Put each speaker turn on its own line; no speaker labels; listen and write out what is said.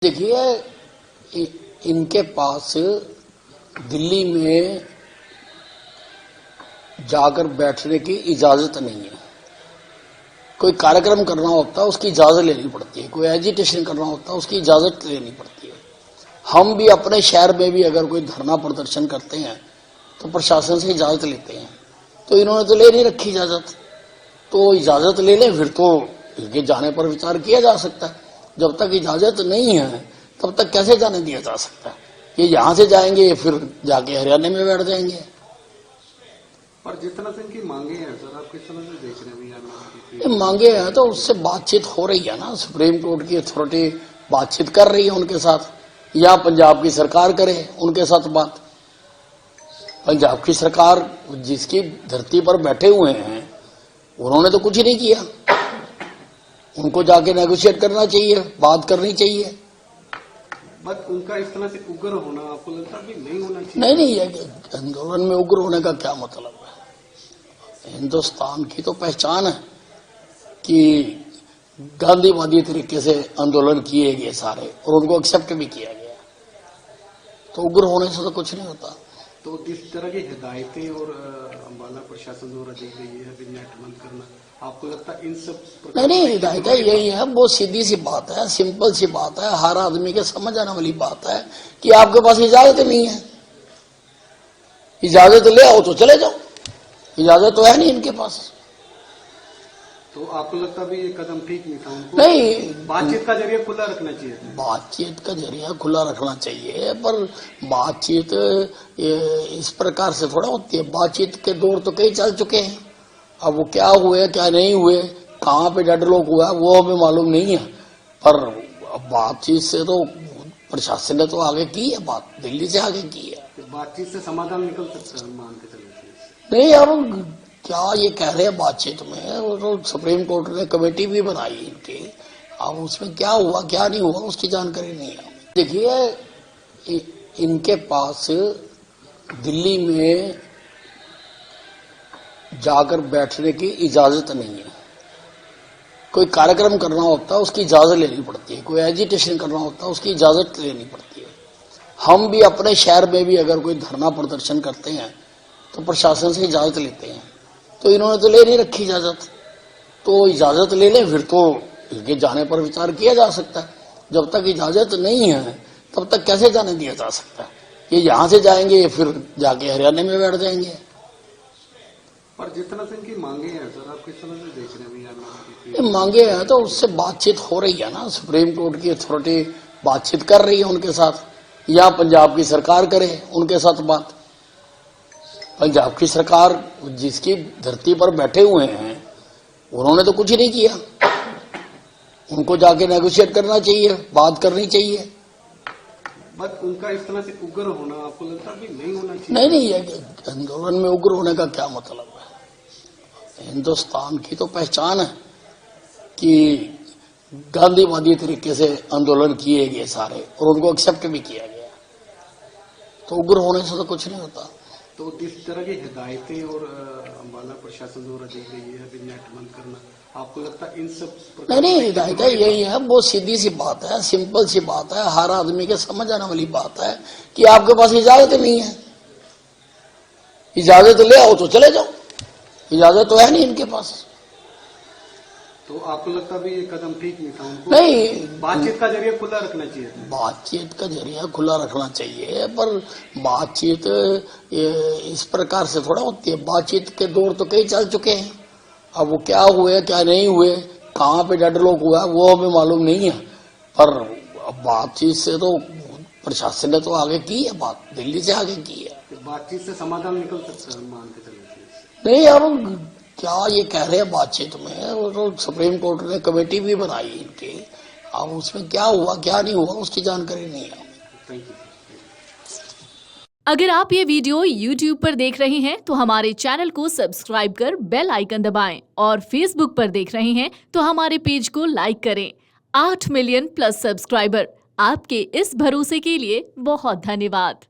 देखिए, इनके पास दिल्ली में जाकर बैठने की इजाजत नहीं है। कोई कार्यक्रम करना होता है उसकी इजाजत लेनी पड़ती है, कोई एजिटेशन करना होता है उसकी इजाजत लेनी पड़ती है। हम भी अपने शहर में भी अगर कोई धरना प्रदर्शन करते हैं तो प्रशासन से इजाजत लेते हैं, तो इन्होंने तो ले नहीं रखी इजाजत। तो इजाजत ले लें, फिर तो इनके जाने पर विचार किया जा सकता है। जब तक इजाजत नहीं है तब तक कैसे जाने दिया जा सकता है? ये यहां से जाएंगे फिर जाके हरियाणा में बैठ जाएंगे।
पर जितना से इनकी मांगे हैं सर, आप किस तरह से देख रहे हैं?
मांगे हैं तो उससे बातचीत हो रही है ना, सुप्रीम कोर्ट की अथॉरिटी बातचीत कर रही है उनके साथ, या पंजाब की सरकार करे उनके साथ बात। पंजाब की सरकार जिसकी धरती पर बैठे हुए हैं उन्होंने तो कुछ ही नहीं किया। उनको जाके नेगोशिएट करना चाहिए, बात करनी चाहिए।
बट उनका इस तरह से उग्र होना आपको लगता है कि नहीं होना चाहिए?
नहीं, ये आंदोलन में उग्र होने का क्या मतलब है? हिंदुस्तान की तो पहचान है कि गांधीवादी तरीके से आंदोलन किए गए सारे, और उनको एक्सेप्ट भी किया गया। तो उग्र होने से तो कुछ नहीं होता।
तो इस तरह की हिदायतें और अम्बाला प्रशासन द्वारा दी गई है अभी नेट बंद करना, आपको लगता है इन सब
नहीं, हिदायतें यही है, वो सीधी सी बात है, सिंपल सी बात है, हर आदमी के समझ आने वाली बात है कि आपके पास इजाजत नहीं है। इजाजत ले आओ तो चले जाओ, इजाजत तो है नहीं इनके पास।
तो आपको लगता है ये कदम ठीक नहीं था? उनको
नहीं,
बातचीत का जरिया खुला रखना चाहिए।
बातचीत का जरिया खुला रखना चाहिए, पर बातचीत इस प्रकार से थोड़ा होती है। बातचीत के दौर तो कई चल चुके हैं। अब वो क्या हुए क्या नहीं हुए, कहाँ पे डेड लोग हुआ वो हमें मालूम नहीं है, पर बातचीत से तो प्रशासन ने तो आगे की है, बात दिल्ली से आगे की है।
बातचीत से समाधान निकल सकता है, मान के चले?
नहीं, अब क्या ये कह रहे हैं बातचीत में, वो तो सुप्रीम कोर्ट ने कमेटी भी बनाई इनकी। अब उसमें क्या हुआ क्या नहीं हुआ उसकी जानकारी नहीं है। देखिए, इनके पास दिल्ली में जाकर बैठने की इजाजत नहीं है। कोई कार्यक्रम करना होता है उसकी इजाजत लेनी पड़ती है, कोई एजिटेशन करना होता है उसकी इजाजत लेनी पड़ती है। हम भी अपने शहर में भी अगर कोई धरना प्रदर्शन करते हैं तो प्रशासन से इजाजत लेते हैं, तो इन्होंने तो ले नहीं रखी इजाजत। तो इजाजत ले लें, फिर तो इनके जाने पर विचार किया जा सकता है। जब तक इजाजत नहीं है तब तक कैसे जाने दिया जा सकता है? ये यहां से जाएंगे फिर जाके हरियाणा में बैठ जाएंगे।
पर जितना से इनकी मांगे हैं सर, आप किस तरह से देख रहे हैं?
मांगे हैं तो उससे बातचीत हो रही है ना, सुप्रीम कोर्ट की अथॉरिटी बातचीत कर रही है उनके साथ, या पंजाब की सरकार करे उनके साथ बात। पंजाब की सरकार जिसकी धरती पर बैठे हुए हैं उन्होंने तो कुछ ही नहीं किया। उनको जाके नेगोशिएट करना चाहिए, बात करनी चाहिए।
बट उनका इस तरह से उग्र होना आपको लगता है कि नहीं होना चाहिए?
नहीं, ये आंदोलन में उग्र होने का क्या मतलब है? हिंदुस्तान की तो पहचान है कि गांधीवादी तरीके से आंदोलन किए गए सारे, और उनको एक्सेप्ट भी किया गया। तो उग्र होने से तो कुछ नहीं होता।
तो इस तरह की हिदायतें और अम्बाला प्रशासन द्वारा दी गई है अभी नेट बंद करना, आपको लगता है इन सब
नहीं, हिदायतें यही है, वो सीधी सी बात है, सिंपल सी बात है, हर आदमी के समझ आने वाली बात है कि आपके पास इजाजत नहीं है। इजाजत ले आओ तो चले जाओ, इजाजत तो है नहीं इनके पास।
तो आपको लगता है ये कदम ठीक नहीं था? उनको
नहीं,
बातचीत का जरिया खुला रखना चाहिए।
बातचीत का जरिया खुला रखना चाहिए, पर बातचीत इस प्रकार से थोड़ा होती है। बातचीत के दौर तो कई चल चुके हैं। अब वो क्या हुए क्या नहीं हुए, कहाँ पे डेड लोग हुआ वो हमें मालूम नहीं है, पर बातचीत से तो प्रशासन ने तो आगे की है, बात दिल्ली से आगे की है।
बातचीत से समाधान निकल सकता है, मान के चले?
नहीं, अब क्या ये कह रहे हैं बातचीत में, वो तो सुप्रीम कोर्ट ने कमेटी भी बनाई इनकी। अब उसमें क्या हुआ क्या नहीं हुआ उसकी जानकारी नहीं है।
Thank you.
अगर आप ये वीडियो YouTube पर देख रहे हैं तो हमारे चैनल को सब्सक्राइब कर बेल आइकन दबाएं, और Facebook पर देख रहे हैं तो हमारे पेज को लाइक करें। 8 मिलियन प्लस सब्सक्राइबर, आपके इस भरोसे के लिए बहुत धन्यवाद।